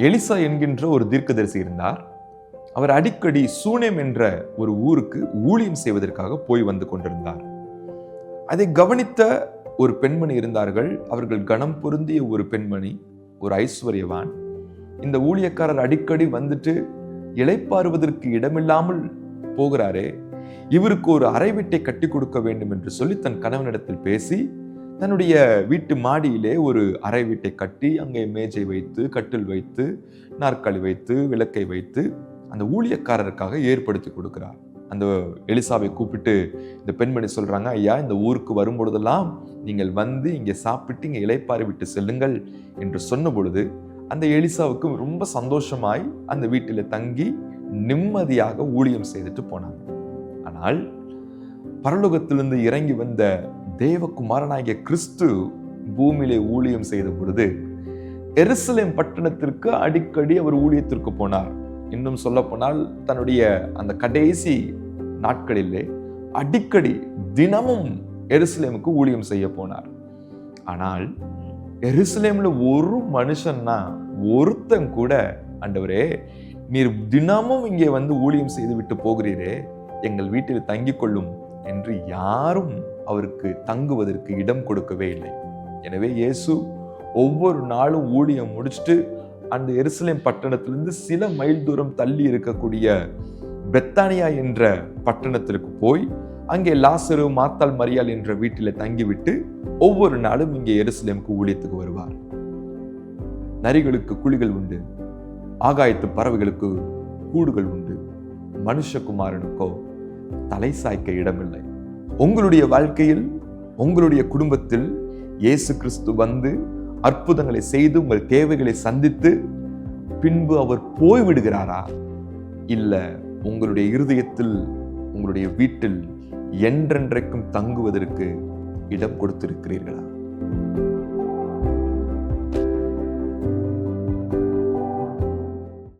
Elisha என்கின்ற ஒரு தீர்க்கதரிசி இருந்தார். அவர் அடிக்கடி சூனேம் என்ற ஒரு ஊருக்கு ஊழியம் செய்வதற்காக போய் வந்து கொண்டிருந்தார். அதை கவனித்த ஒரு பெண்மணி இருந்தார்கள். அவர்கள் கனம் பொருந்திய ஒரு பெண்மணி, ஒரு ஐஸ்வர்யவான். இந்த ஊழியக்காரர் அடிக்கடி வந்துட்டு இளைப்பாறுவதற்கு இடமில்லாமல் போகிறாரே, இவருக்கு ஒரு அறை வீட்டை கட்டி கொடுக்க வேண்டும் என்று சொல்லி தன் கணவனிடத்தில் பேசி தன்னுடைய வீட்டு மாடியிலே ஒரு அறை வீட்டை கட்டி அங்கே மேஜை வைத்து, கட்டில் வைத்து, நாற்காலி வைத்து, விளக்கை வைத்து அந்த ஊழியக்காரருக்காக ஏற்படுத்தி கொடுக்கிறார். அந்த எலிசாவை கூப்பிட்டு இந்த பெண்மணி சொல்றாங்க, ஐயா, இந்த ஊருக்கு வரும்பொழுதெல்லாம் நீங்கள் வந்து இங்கே சாப்பிட்டு இங்கே இளைப்பாரி விட்டு செல்லுங்கள் என்று சொன்ன பொழுது அந்த எலிசாவுக்கு ரொம்ப சந்தோஷமாய் அந்த வீட்டில் தங்கி நிம்மதியாக ஊழியம் செய்துட்டு போனாங்க. ஆனால் பரலோகத்திலிருந்து இறங்கி வந்த தேவகுமாரனாகிய கிறிஸ்து பூமியிலே ஊழியம் செய்த பொழுது எருசலேம் பட்டணத்திற்கு அடிக்கடி அவர் ஊழியத்திற்கு போனார். இன்னும் சொல்ல போனால் தன்னுடைய அந்த கடைசி நாட்களிலே அடிக்கடி தினமும் எருசலேமுக்கு ஊழியம் செய்ய போனார். ஆனால் எருசலேம்ல ஒரு மனுஷன்னா ஒருத்தன் கூட, ஆண்டவரே, நீர் தினமும் இங்கே வந்து ஊழியம் செய்து விட்டு போகிறீரே, எங்கள் வீட்டில் தங்கிக் கொள்ளும் என்று யாரும் அவருக்கு தங்குவதற்கு இடம் கொடுக்கவே இல்லை. எனவே இயேசு ஒவ்வொரு நாளும் ஊழியம் முடிச்சுட்டு அந்த எருசலேம் பட்டணத்திலிருந்து சில மைல் தூரம் தள்ளி இருக்கக்கூடிய பெத்தானியா என்ற பட்டணத்திற்கு போய் அங்கே லாசரு, மார்த்தாள், மரியாள் என்ற வீட்டில் தங்கிவிட்டு ஒவ்வொரு நாளும் இங்கே எருசலேமுக்கு ஊழியத்துக்கு வருவார். நரிகளுக்கு குழிகள் உண்டு, ஆகாயத்து பறவைகளுக்கு கூடுகள் உண்டு, மனுஷகுமாரனுக்கோ தலை சாய்க்க இடமில்லை. உங்களுடைய வாழ்க்கையில், உங்களுடைய குடும்பத்தில் இயேசு கிறிஸ்து வந்து அற்புதங்களை செய்து உங்கள் தேவைகளை சந்தித்து பின்பு அவர் போய்விடுகிறாரா? இல்ல உங்களுடைய இருதயத்தில், உங்களுடைய வீட்டில் என்றென்றைக்கும் தங்குவதற்கு இடம் கொடுத்திருக்கிறீர்களா?